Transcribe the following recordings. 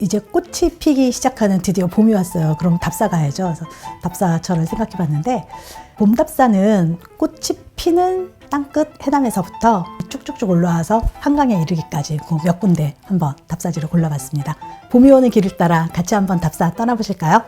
이제 꽃이 피기 시작하는 드디어 봄이 왔어요. 그럼 답사 가야죠. 그래서 답사처럼 생각해 봤는데, 봄답사는 꽃이 피는 땅끝 해남에서부터 쭉쭉쭉 올라와서 한강에 이르기까지 몇 군데 한번 답사지를 골라봤습니다. 봄이 오는 길을 따라 같이 한번 답사 떠나보실까요?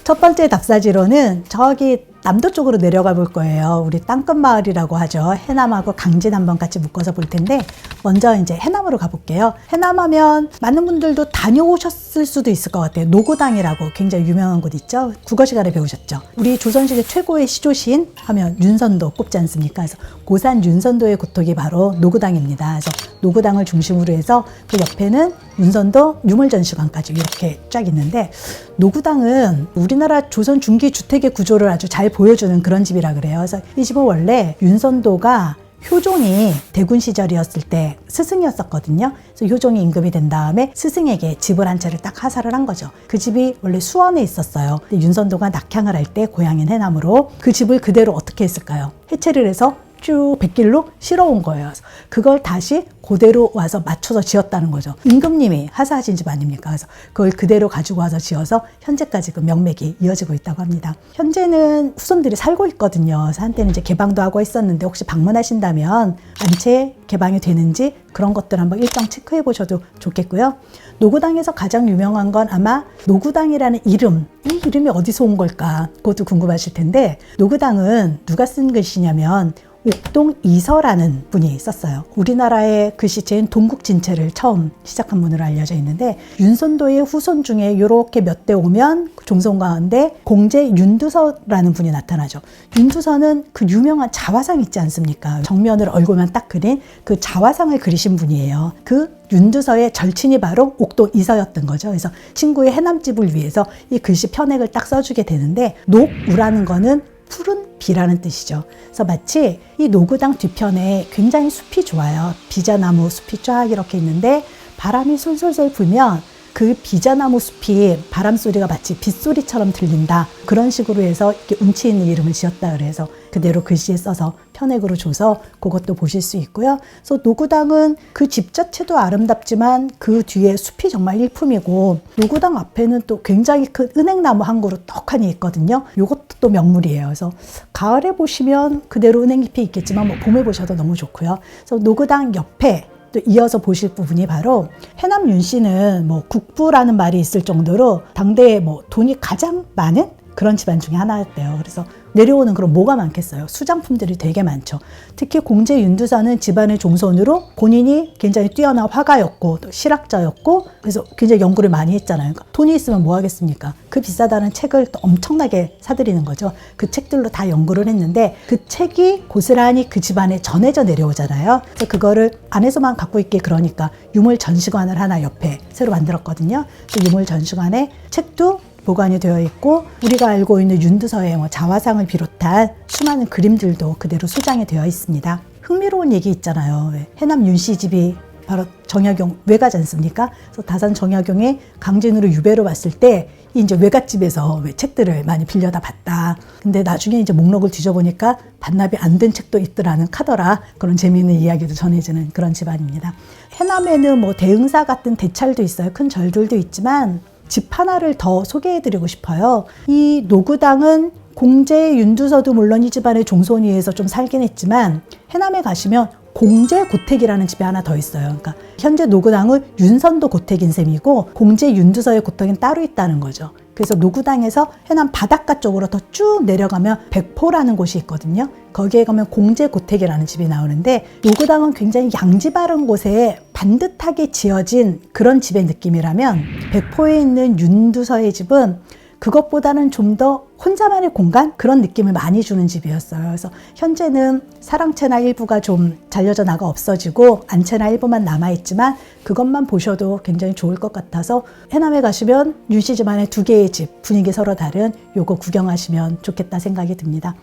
첫 번째 답사지로는 저기 남도 쪽으로 내려가 볼 거예요. 우리 땅끝 마을이라고 하죠. 해남하고 강진 한번 같이 묶어서 볼 텐데, 먼저 이제 해남으로 가볼게요. 해남하면 많은 분들도 다녀오셨을 수도 있을 것 같아요. 노고당이라고 굉장히 유명한 곳 있죠. 국어 시간에 배우셨죠. 우리 조선시대 최고의 시조시인 하면 윤선도 꼽지 않습니까? 그래서 고산 윤선도의 고통이 바로 노고당입니다. 그래서 노고당을 중심으로 해서 그 옆에는 윤선도 유물전시관까지 이렇게 쫙 있는데, 노고당은 우리나라 조선 중기 주택의 구조를 아주 잘 보여주는 그런 집이라 그래요. 그래서 이 집은 원래 윤선도가 효종이 대군 시절이었을 때 스승이었었거든요. 그래서 효종이 임금이 된 다음에 스승에게 집을 한 채를 딱 하사를 한 거죠. 그 집이 원래 수원에 있었어요. 근데 윤선도가 낙향을 할 때 고향인 해남으로 그 집을 그대로 어떻게 했을까요? 해체를 해서 쭉 백길로 실어온 거예요. 그래서 그걸 다시 그대로 와서 맞춰서 지었다는 거죠. 임금님이 하사하신 집 아닙니까? 그래서 그걸 그대로 가지고 와서 지어서 현재까지 그 명맥이 이어지고 있다고 합니다. 현재는 후손들이 살고 있거든요. 그래서 한때는 이제 개방도 하고 있었는데, 혹시 방문하신다면 안채 개방이 되는지 그런 것들 한번 일정 체크해 보셔도 좋겠고요. 노구당에서 가장 유명한 건 아마 노구당이라는 이름, 이 이름이 어디서 온 걸까? 그것도 궁금하실 텐데, 노구당은 누가 쓴 글씨냐면 옥동 이서라는 분이 썼어요. 우리나라의 글씨체인 동국진체를 처음 시작한 분으로 알려져 있는데, 윤선도의 후손 중에 이렇게 몇 대 오면 종손 가운데 공제 윤두서라는 분이 나타나죠. 윤두서는 그 유명한 자화상 있지 않습니까? 정면을 얼굴만 딱 그린 그 자화상을 그리신 분이에요. 그 윤두서의 절친이 바로 옥동 이서였던 거죠. 그래서 친구의 해남집을 위해서 이 글씨 편액을 딱 써주게 되는데, 녹우라는 거는 푸른 비라는 뜻이죠. 그래서 마치 이 노구당 뒤편에 굉장히 숲이 좋아요. 비자나무 숲이 쫙 이렇게 있는데, 바람이 솔솔솔 불면 그 비자나무 숲이 바람 소리가 마치 빗소리처럼 들린다. 그런 식으로 해서 이렇게 운치 있는 이름을 지었다 그래서 그대로 글씨에 써서 편액으로 줘서 그것도 보실 수 있고요. 그래서 노구당은 그 집 자체도 아름답지만 그 뒤에 숲이 정말 일품이고, 노구당 앞에는 또 굉장히 큰 은행나무 한 그루 떡하니 있거든요. 이것도 또 명물이에요. 그래서 가을에 보시면 그대로 은행잎이 있겠지만 뭐 봄에 보셔도 너무 좋고요. 그래서 노구당 옆에 또 이어서 보실 부분이 바로, 해남 윤씨는 뭐 국부라는 말이 있을 정도로 당대에 뭐 돈이 가장 많은 그런 집안 중에 하나였대요. 그래서 내려오는 그런 뭐가 많겠어요. 수장품들이 되게 많죠. 특히 공제 윤두서는 집안의 종손으로 본인이 굉장히 뛰어난 화가였고 또 실학자였고, 그래서 굉장히 연구를 많이 했잖아요. 그러니까 돈이 있으면 뭐 하겠습니까? 그 비싸다는 책을 또 엄청나게 사들이는 거죠. 그 책들로 다 연구를 했는데, 그 책이 고스란히 그 집안에 전해져 내려오잖아요. 그래서 그거를 안에서만 갖고 있게, 그러니까 유물 전시관을 하나 옆에 새로 만들었거든요. 그 유물 전시관에 책도 보관이 되어 있고, 우리가 알고 있는 윤두서의 자화상을 비롯한 수많은 그림들도 그대로 소장이 되어 있습니다. 흥미로운 얘기 있잖아요. 해남 윤씨 집이 바로 정약용 외가지 않습니까? 그래서 다산 정약용이 강진으로 유배로 왔을 때 이제 외갓집에서 책들을 많이 빌려다 봤다. 근데 나중에 이제 목록을 뒤져보니까 반납이 안 된 책도 있더라는 카더라. 그런 재미있는 이야기도 전해지는 그런 집안입니다. 해남에는 뭐 대흥사 같은 대찰도 있어요. 큰 절들도 있지만 집 하나를 더 소개해드리고 싶어요. 이 노구당은 공제 윤두서도 물론 이 집안의 종손위에서 좀 살긴 했지만, 해남에 가시면 공제 고택이라는 집이 하나 더 있어요. 그러니까 현재 노구당은 윤선도 고택인 셈이고, 공제 윤두서의 고택은 따로 있다는 거죠. 그래서 노구당에서 해남 바닷가 쪽으로 더 쭉 내려가면 백포라는 곳이 있거든요. 거기에 가면 공제고택이라는 집이 나오는데, 노구당은 굉장히 양지 바른 곳에 반듯하게 지어진 그런 집의 느낌이라면, 백포에 있는 윤두서의 집은 그것보다는 좀 더 혼자만의 공간? 그런 느낌을 많이 주는 집이었어요. 그래서 현재는 사랑채나 일부가 좀 잘려져 나가 없어지고 안채나 일부만 남아있지만, 그것만 보셔도 굉장히 좋을 것 같아서 해남에 가시면 윤씨 집안의 두 개의 집, 분위기 서로 다른 요거 구경하시면 좋겠다 생각이 듭니다.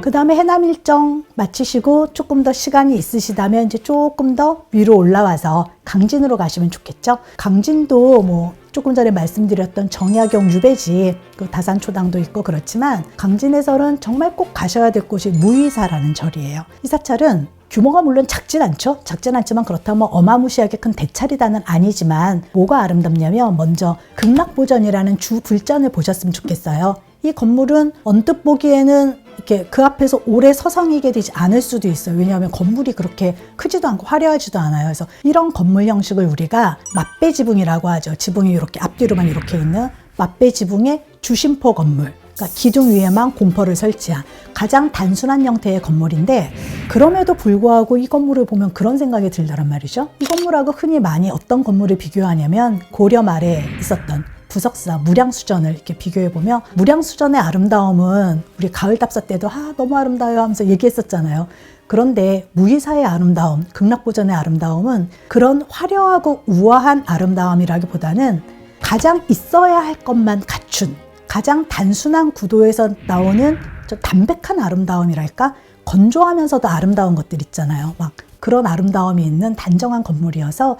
그 다음에 해남 일정 마치시고 조금 더 시간이 있으시다면 이제 조금 더 위로 올라와서 강진으로 가시면 좋겠죠. 강진도 뭐 조금 전에 말씀드렸던 정약용 유배지, 그 다산초당도 있고 그렇지만 강진에서는 정말 꼭 가셔야 될 곳이 무의사라는 절이에요. 이 사찰은 규모가 물론 작진 않죠. 작진 않지만 그렇다면 어마무시하게 큰 대찰이다는 아니지만 뭐가 아름답냐면 먼저 극락보전이라는 주 불전을 보셨으면 좋겠어요. 이 건물은 언뜻 보기에는 이렇게 그 앞에서 오래 서성이게 되지 않을 수도 있어요. 왜냐하면 건물이 그렇게 크지도 않고 화려하지도 않아요. 그래서 이런 건물 형식을 우리가 맞배 지붕이라고 하죠. 지붕이 이렇게 앞뒤로만 이렇게 있는 맞배 지붕의 주심포 건물. 그러니까 기둥 위에만 공포를 설치한 가장 단순한 형태의 건물인데, 그럼에도 불구하고 이 건물을 보면 그런 생각이 들더란 말이죠. 이 건물하고 흔히 많이 어떤 건물을 비교하냐면 고려 말에 있었던 부석사 무량수전을 이렇게 비교해보면, 무량수전의 아름다움은 우리 가을답사 때도 너무 아름다워요 하면서 얘기했었잖아요. 그런데 무의사의 아름다움, 극락보전의 아름다움은 그런 화려하고 우아한 아름다움이라기보다는 가장 있어야 할 것만 갖춘, 가장 단순한 구도에서 나오는 좀 담백한 아름다움이랄까? 건조하면서도 아름다운 것들 있잖아요. 막 그런 아름다움이 있는 단정한 건물이어서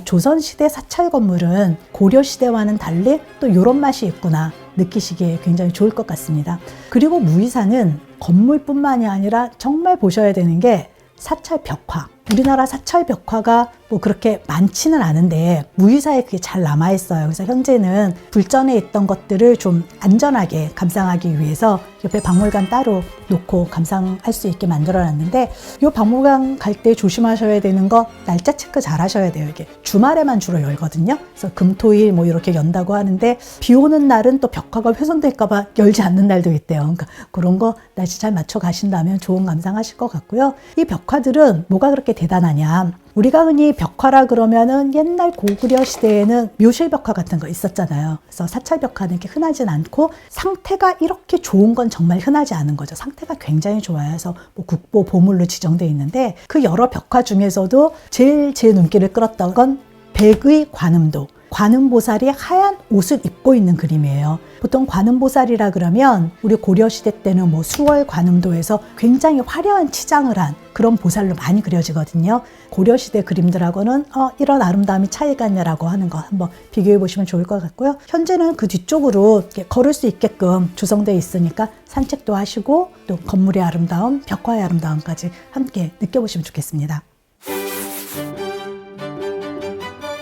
조선시대 사찰 건물은 고려시대와는 달리 또 이런 맛이 있구나 느끼시기에 굉장히 좋을 것 같습니다. 그리고 무의사는 건물뿐만이 아니라 정말 보셔야 되는 게 사찰 벽화. 우리나라 사찰 벽화가 뭐 그렇게 많지는 않은데 무의사에 그게 잘 남아있어요. 그래서 현재는 불전에 있던 것들을 좀 안전하게 감상하기 위해서 옆에 박물관 따로 놓고 감상할 수 있게 만들어놨는데, 이 박물관 갈 때 조심하셔야 되는 거 날짜 체크 잘 하셔야 돼요. 이게 주말에만 주로 열거든요. 그래서 금토일 뭐 이렇게 연다고 하는데 비 오는 날은 또 벽화가 훼손될까 봐 열지 않는 날도 있대요. 그러니까 그런 거 날씨 잘 맞춰 가신다면 좋은 감상하실 것 같고요. 이 벽화들은 뭐가 그렇게 대단하냐, 우리가 흔히 벽화라 그러면은 옛날 고구려 시대에는 묘실벽화 같은 거 있었잖아요. 그래서 사찰벽화는 이렇게 흔하진 않고 상태가 이렇게 좋은 건 정말 흔하지 않은 거죠. 상태가 굉장히 좋아요. 그래서 뭐 국보 보물로 지정되어 있는데, 그 여러 벽화 중에서도 제일 제 눈길을 끌었던 건 백의 관음도. 관음보살이 하얀 옷을 입고 있는 그림이에요. 보통 관음보살이라 그러면 우리 고려시대 때는 뭐 수월 관음도에서 굉장히 화려한 치장을 한 그런 보살로 많이 그려지거든요. 고려시대 그림들하고는 이런 아름다움이 차이가 있냐라고 하는 거 한번 비교해 보시면 좋을 것 같고요. 현재는 그 뒤쪽으로 이렇게 걸을 수 있게끔 조성되어 있으니까 산책도 하시고 또 건물의 아름다움, 벽화의 아름다움까지 함께 느껴보시면 좋겠습니다.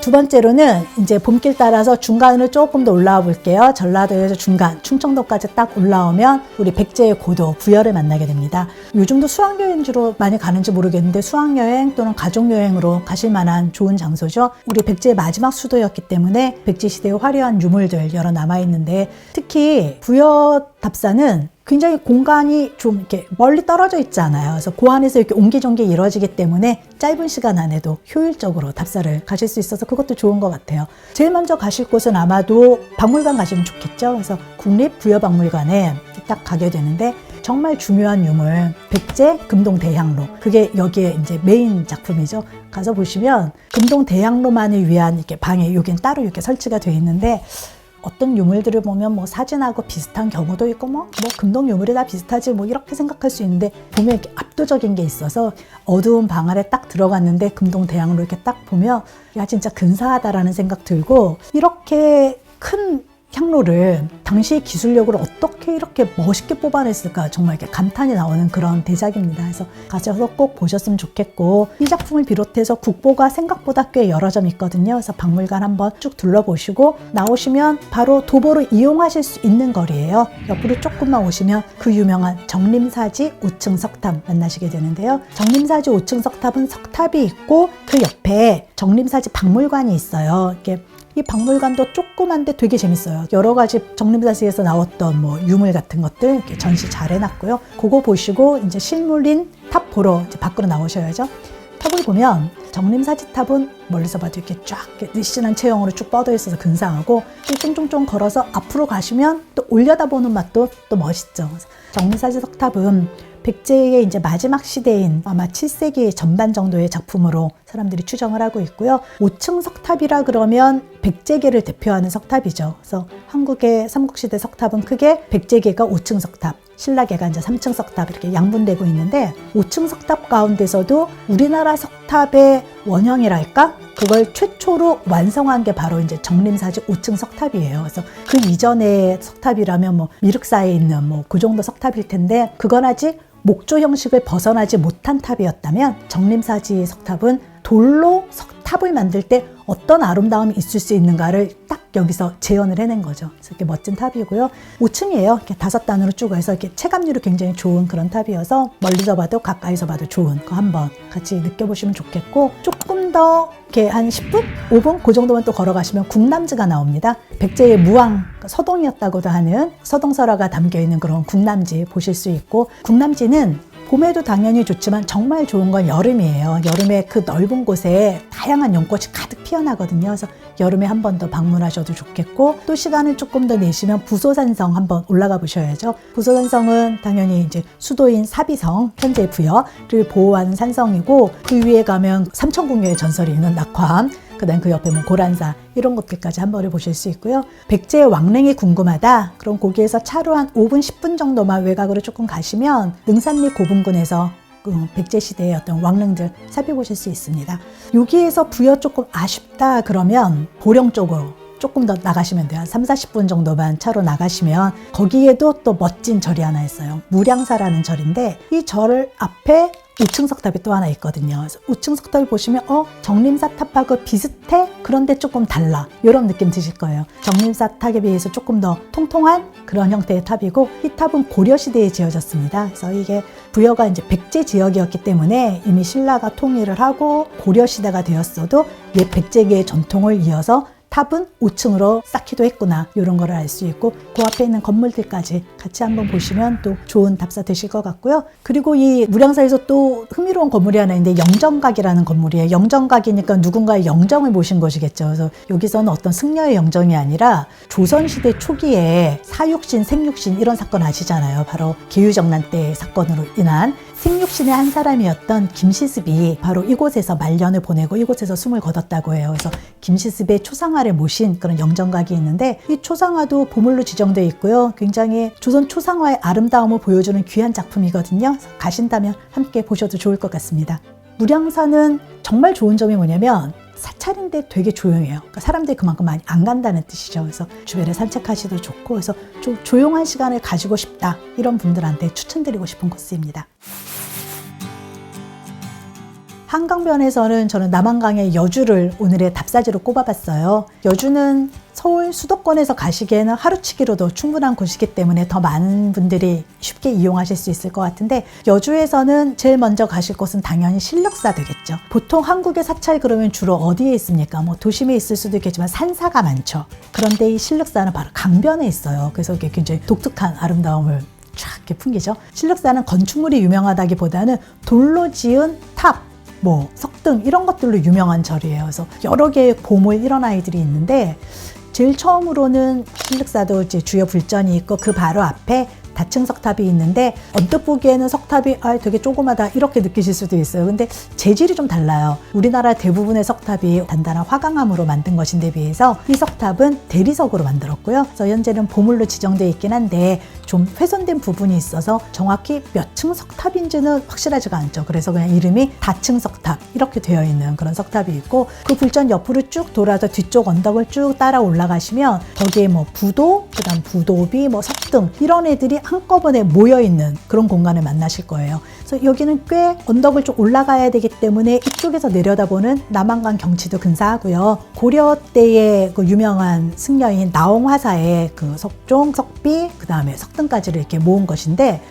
두 번째로는 이제 봄길 따라서 중간으로 조금 더 올라와 볼게요. 전라도에서 중간, 충청도까지 딱 올라오면 우리 백제의 고도 부여를 만나게 됩니다. 요즘도 수학여행지로 많이 가는지 모르겠는데 수학여행 또는 가족여행으로 가실 만한 좋은 장소죠. 우리 백제의 마지막 수도였기 때문에 백제시대의 화려한 유물들 여러 남아있는데, 특히 부여 답사는 굉장히 공간이 좀 이렇게 멀리 떨어져 있잖아요. 그래서 그 안에서 이렇게 옹기종기 이루어지기 때문에 짧은 시간 안에도 효율적으로 답사를 가실 수 있어서 그것도 좋은 것 같아요. 제일 먼저 가실 곳은 아마도 박물관 가시면 좋겠죠. 그래서 국립부여박물관에 딱 가게 되는데, 정말 중요한 유물 백제 금동대향로, 그게 여기에 이제 메인 작품이죠. 가서 보시면 금동대향로만을 위한 이렇게 방에 여긴 따로 이렇게 설치가 되어 있는데, 어떤 유물들을 보면 뭐 사진하고 비슷한 경우도 있고 뭐 금동 유물이 다 비슷하지 뭐 이렇게 생각할 수 있는데, 보면 이렇게 압도적인 게 있어서 어두운 방 안에 딱 들어갔는데 금동 대향로 이렇게 딱 보면 야 진짜 근사하다라는 생각 들고, 이렇게 큰 향로를 당시 기술력으로 어떻게 이렇게 멋있게 뽑아냈을까 정말 이렇게 감탄이 나오는 그런 대작입니다. 그래서 가셔서 꼭 보셨으면 좋겠고, 이 작품을 비롯해서 국보가 생각보다 꽤 여러 점 있거든요. 그래서 박물관 한번 쭉 둘러보시고 나오시면 바로 도보로 이용하실 수 있는 거리예요. 옆으로 조금만 오시면 그 유명한 정림사지 5층 석탑 만나시게 되는데요. 정림사지 5층 석탑은 석탑이 있고 그 옆에 정림사지 박물관이 있어요. 이렇게 이 박물관도 조그만데 되게 재밌어요. 여러 가지 정림사지에서 나왔던 뭐 유물 같은 것들 이렇게 전시 잘 해놨고요. 그거 보시고 이제 실물인 탑 보러 이제 밖으로 나오셔야죠. 탑을 보면 정림사지 탑은 멀리서 봐도 이렇게 쫙 늘씬한 체형으로 쭉 뻗어 있어서 근사하고, 쫑쫑쫑 걸어서 앞으로 가시면 또 올려다보는 맛도 또 멋있죠. 정림사지 석탑은 백제의 이제 마지막 시대인 아마 7세기 전반 정도의 작품으로 사람들이 추정을 하고 있고요. 5층 석탑이라 그러면 백제계를 대표하는 석탑이죠. 그래서 한국의 삼국시대 석탑은 크게 백제계가 5층 석탑, 신라계가 이제 3층 석탑 이렇게 양분되고 있는데 5층 석탑 가운데서도 우리나라 석탑의 원형이랄까? 그걸 최초로 완성한 게 바로 이제 정림사지 5층 석탑이에요. 그래서 그 이전의 석탑이라면 뭐 미륵사에 있는 뭐 그 정도 석탑일 텐데 그건 아직 목조 형식을 벗어나지 못한 탑이었다면 정림사지 석탑은 돌로 석탑을 만들 때 어떤 아름다움이 있을 수 있는가를 딱 여기서 재현을 해낸 거죠. 그래서 이렇게 멋진 탑이고요. 5층이에요. 이렇게 5단으로 쭉 해서 이렇게 체감률이 굉장히 좋은 그런 탑이어서 멀리서 봐도 가까이서 봐도 좋은 거 한번 같이 느껴보시면 좋겠고 조금 더 이렇게 한 10분? 5분? 그 정도만 또 걸어가시면 국남지가 나옵니다. 백제의 무왕 서동이었다고도 하는 서동설화가 담겨있는 그런 국남지 보실 수 있고 국남지는 봄에도 당연히 좋지만 정말 좋은 건 여름이에요. 여름에 그 넓은 곳에 다양한 연꽃이 가득 피어나거든요. 그래서 여름에 한 번 더 방문하셔도 좋겠고 또 시간을 조금 더 내시면 부소산성 한번 올라가 보셔야죠. 부소산성은 당연히 이제 수도인 사비성 현재 부여를 보호하는 산성이고 그 위에 가면 삼천궁녀의 전설이 있는 낙화암 그다음 그 옆에 뭐 고란사 이런 것들까지 한 번에 보실 수 있고요. 백제의 왕릉이 궁금하다. 그럼 거기에서 차로 한 5분 10분 정도만 외곽으로 조금 가시면 능산리 고분군에서 백제 시대의 어떤 왕릉들 살펴보실 수 있습니다. 여기에서 부여 조금 아쉽다 그러면 보령 쪽으로 조금 더 나가시면 돼요. 한 30-40분 정도만 차로 나가시면 거기에도 또 멋진 절이 하나 있어요. 무량사라는 절인데 이 절 앞에 5층 석탑이 또 하나 있거든요. 그래서 5층 석탑을 보시면 정림사 탑하고 비슷해? 그런데 조금 달라. 이런 느낌 드실 거예요. 정림사 탑에 비해서 조금 더 통통한 그런 형태의 탑이고 이 탑은 고려시대에 지어졌습니다. 그래서 이게 부여가 이제 백제 지역이었기 때문에 이미 신라가 통일을 하고 고려시대가 되었어도 옛 백제계의 전통을 이어서 탑은 5층으로 쌓기도 했구나 이런 거를 알 수 있고 그 앞에 있는 건물들까지 같이 한번 보시면 또 좋은 답사 되실 것 같고요. 그리고 이 무량사에서 또 흥미로운 건물이 하나 있는데 영정각이라는 건물이에요. 영정각이니까 누군가의 영정을 모신 것이겠죠. 그래서 여기서는 어떤 승려의 영정이 아니라 조선시대 초기에 사육신, 생육신 이런 사건 아시잖아요. 바로 계유정난 때 사건으로 인한 생육신의 한 사람이었던 김시습이 바로 이곳에서 말년을 보내고 이곳에서 숨을 거뒀다고 해요. 그래서 김시습의 초상화를 모신 그런 영정각이 있는데 이 초상화도 보물로 지정되어 있고요. 굉장히 조선 초상화의 아름다움을 보여주는 귀한 작품이거든요. 가신다면 함께 보셔도 좋을 것 같습니다. 무량사는 정말 좋은 점이 뭐냐면 사찰인데 되게 조용해요. 그러니까 사람들이 그만큼 많이 안 간다는 뜻이죠. 그래서 주변에 산책하시도 좋고 그래서 좀 조용한 시간을 가지고 싶다 이런 분들한테 추천드리고 싶은 코스입니다. 한강변에서는 저는 남한강의 여주를 오늘의 답사지로 꼽아봤어요. 여주는 서울 수도권에서 가시기에는 하루치기로도 충분한 곳이기 때문에 더 많은 분들이 쉽게 이용하실 수 있을 것 같은데 여주에서는 제일 먼저 가실 곳은 당연히 신륵사 되겠죠. 보통 한국의 사찰 그러면 주로 어디에 있습니까? 뭐 도심에 있을 수도 있겠지만 산사가 많죠. 그런데 이 신륵사는 바로 강변에 있어요. 그래서 이게 굉장히 독특한 아름다움을 쫙 이렇게 풍기죠. 신륵사는 건축물이 유명하다기보다는 돌로 지은 탑 뭐 석등 이런 것들로 유명한 절이에요. 그래서 여러 개의 보물 이런 아이들이 있는데 제일 처음으로는 신륵사도 이제 주요 불전이 있고 그 바로 앞에 다층 석탑이 있는데 언뜻 보기에는 석탑이 되게 조그마다 이렇게 느끼실 수도 있어요. 근데 재질이 좀 달라요. 우리나라 대부분의 석탑이 단단한 화강암으로 만든 것인데 비해서 이 석탑은 대리석으로 만들었고요. 그래서 현재는 보물로 지정되어 있긴 한데 좀 훼손된 부분이 있어서 정확히 몇 층 석탑인지는 확실하지가 않죠. 그래서 그냥 이름이 다층 석탑 이렇게 되어 있는 그런 석탑이 있고 그 불전 옆으로 쭉 돌아서 뒤쪽 언덕을 쭉 따라 올라가시면 거기에 뭐 부도, 그다음 부도비, 뭐 석등 이런 애들이 한꺼번에 모여있는 그런 공간을 만나실 거예요. 그래서 여기는 꽤 언덕을 좀 올라가야 되기 때문에 이쪽에서 내려다보는 남한강 경치도 근사하고요. 고려 때의 그 유명한 승려인 나홍화사의 그 석종, 석비, 그 다음에 석등까지를 이렇게 모은 것인데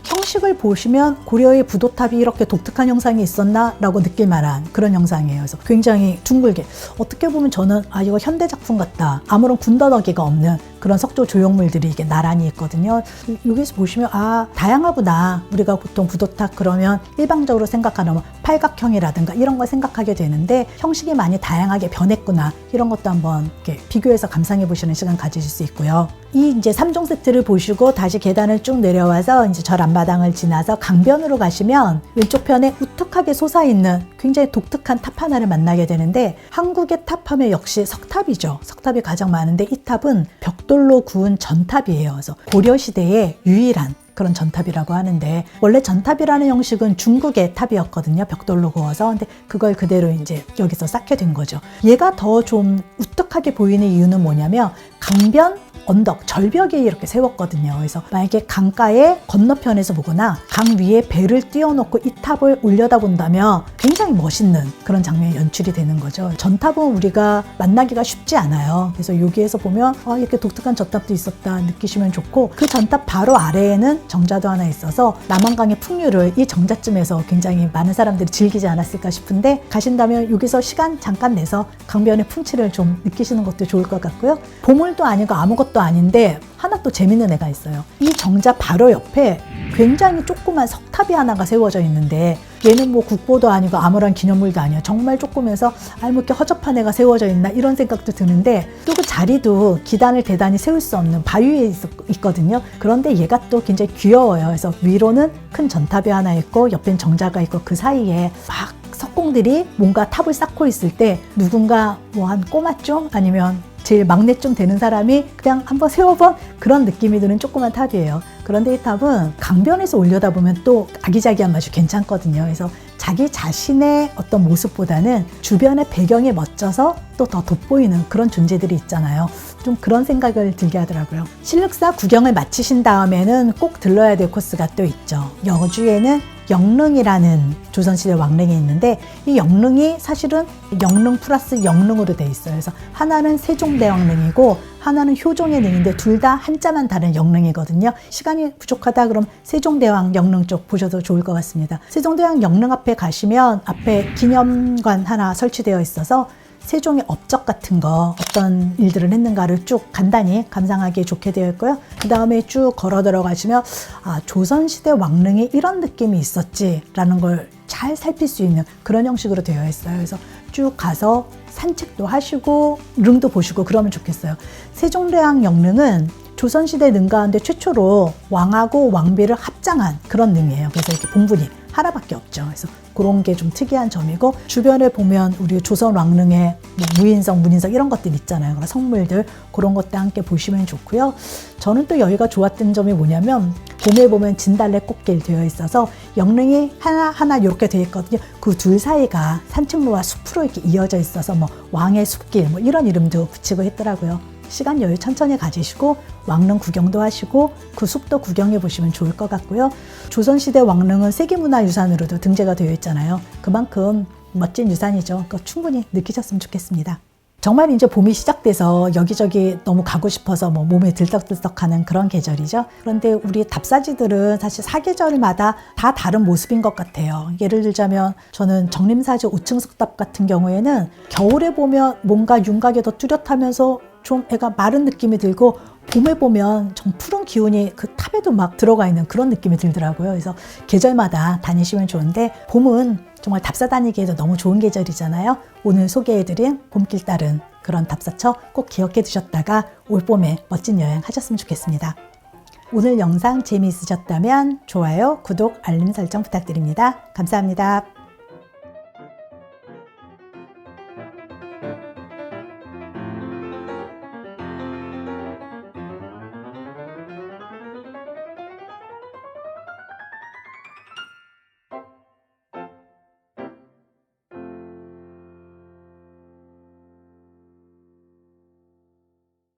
형식을 보시면 고려의 부도탑이 이렇게 독특한 형상이 있었나? 라고 느낄 만한 그런 형상이에요. 그래서 굉장히 둥글게 어떻게 보면 저는 이거 현대 작품 같다. 아무런 군더더기가 없는 그런 석조 조형물들이 이게 나란히 있거든요. 여기서 보시면 다양하구나. 우리가 보통 부도탁 그러면 일방적으로 생각하는 뭐 팔각형이라든가 이런 걸 생각하게 되는데 형식이 많이 다양하게 변했구나. 이런 것도 한번 이렇게 비교해서 감상해 보시는 시간 가지실 수 있고요. 이 이제 3종 세트를 보시고 다시 계단을 쭉 내려와서 이제 절 앞마당을 지나서 강변으로 가시면 왼쪽 편에 우뚝하게 솟아있는 굉장히 독특한 탑 하나를 만나게 되는데, 한국의 탑하면 역시 석탑이죠. 석탑이 가장 많은데 이 탑은 벽돌로 구운 전탑이에요. 그래서 고려시대의 유일한 그런 전탑이라고 하는데, 원래 전탑이라는 형식은 중국의 탑이었거든요. 벽돌로 구워서. 근데 그걸 그대로 이제 여기서 쌓게 된 거죠. 얘가 더 좀 우뚝하게 보이는 이유는 뭐냐면 강변 언덕, 절벽에 이렇게 세웠거든요. 그래서 만약에 강가의 건너편에서 보거나 강 위에 배를 띄워놓고 이 탑을 올려다본다면 굉장히 멋있는 그런 장면이 연출이 되는 거죠. 전탑은 우리가 만나기가 쉽지 않아요. 그래서 여기에서 보면 이렇게 독특한 전탑도 있었다 느끼시면 좋고, 그 전탑 바로 아래에는 정자도 하나 있어서 남한강의 풍류를 이 정자쯤에서 굉장히 많은 사람들이 즐기지 않았을까 싶은데, 가신다면 여기서 시간 잠깐 내서 강변의 풍치를 좀 느끼시는 것도 좋을 것 같고요. 보물도 아니고 아무것도 아닌데 하나 또 재밌는 애가 있어요. 이 정자 바로 옆에 굉장히 조그만 석탑이 하나가 세워져 있는데, 얘는 뭐 국보도 아니고 아무런 기념물도 아니에요. 정말 조그매서 뭐 이렇게 허접한 애가 세워져 있나 이런 생각도 드는데, 또 그 자리도 기단을 대단히 세울 수 없는 바위에 있거든요. 그런데 얘가 또 굉장히 귀여워요. 그래서 위로는 큰 전탑이 하나 있고 옆엔 정자가 있고, 그 사이에 막 석공들이 뭔가 탑을 쌓고 있을 때 누군가 뭐 한 꼬마쯤 아니면 제일 막내쯤 되는 사람이 그냥 한번 세워본 그런 느낌이 드는 조그만 탑이에요. 그런데 이 탑은 강변에서 올려다보면 또 아기자기한 맛이 괜찮거든요. 그래서 자기 자신의 어떤 모습보다는 주변의 배경이 멋져서 또 더 돋보이는 그런 존재들이 있잖아요. 좀 그런 생각을 들게 하더라고요. 신륵사 구경을 마치신 다음에는 꼭 들러야 될 코스가 또 있죠. 여주에는 영릉이라는 조선시대 왕릉이 있는데, 이 영릉이 사실은 영릉 플러스 영릉으로 돼 있어요. 그래서 하나는 세종대왕릉이고 하나는 효종의 능인데 둘 다 한자만 다른 영릉이거든요. 시간이 부족하다 그럼 세종대왕 영릉 쪽 보셔도 좋을 것 같습니다. 세종대왕 영릉 앞에 가시면 앞에 기념관 하나 설치되어 있어서 세종의 업적 같은 거 어떤 일들을 했는가를 쭉 간단히 감상하기 좋게 되어 있고요. 그 다음에 쭉 걸어 들어가시면 조선시대 왕릉에 이런 느낌이 있었지 라는 걸 잘 살필 수 있는 그런 형식으로 되어 있어요. 그래서 쭉 가서 산책도 하시고 릉도 보시고 그러면 좋겠어요. 세종대왕 영릉은 조선시대 능 가운데 최초로 왕하고 왕비를 합장한 그런 능이에요. 그래서 이렇게 봉분이 하나밖에 없죠. 그래서 그런 게 좀 특이한 점이고, 주변에 보면 우리 조선 왕릉의 뭐 무인석, 문인석 이런 것들 있잖아요. 그런 성물들 그런 것도 함께 보시면 좋고요. 저는 또 여기가 좋았던 점이 뭐냐면, 봄에 보면 진달래 꽃길 되어 있어서 영릉이 하나하나 이렇게 되어 있거든요. 그 둘 사이가 산책로와 숲으로 이렇게 이어져 있어서 뭐 왕의 숲길 뭐 이런 이름도 붙이고 했더라고요. 시간 여유 천천히 가지시고 왕릉 구경도 하시고 그 숲도 구경해 보시면 좋을 것 같고요. 조선시대 왕릉은 세계문화유산으로도 등재가 되어 있잖아요. 그만큼 멋진 유산이죠. 그거 충분히 느끼셨으면 좋겠습니다. 정말 이제 봄이 시작돼서 여기저기 너무 가고 싶어서 뭐 몸에 들썩들썩하는 그런 계절이죠. 그런데 우리 답사지들은 사실 사계절마다 다 다른 모습인 것 같아요. 예를 들자면 저는 정림사지 5층 석탑 같은 경우에는 겨울에 보면 뭔가 윤곽이 더 뚜렷하면서 좀 애가 마른 느낌이 들고, 봄에 보면 좀 푸른 기운이 그 탑에도 막 들어가 있는 그런 느낌이 들더라고요. 그래서 계절마다 다니시면 좋은데, 봄은 정말 답사 다니기에도 너무 좋은 계절이잖아요. 오늘 소개해드린 봄길 따른 그런 답사처 꼭 기억해 두셨다가 올봄에 멋진 여행 하셨으면 좋겠습니다. 오늘 영상 재미있으셨다면 좋아요, 구독, 알림 설정 부탁드립니다. 감사합니다.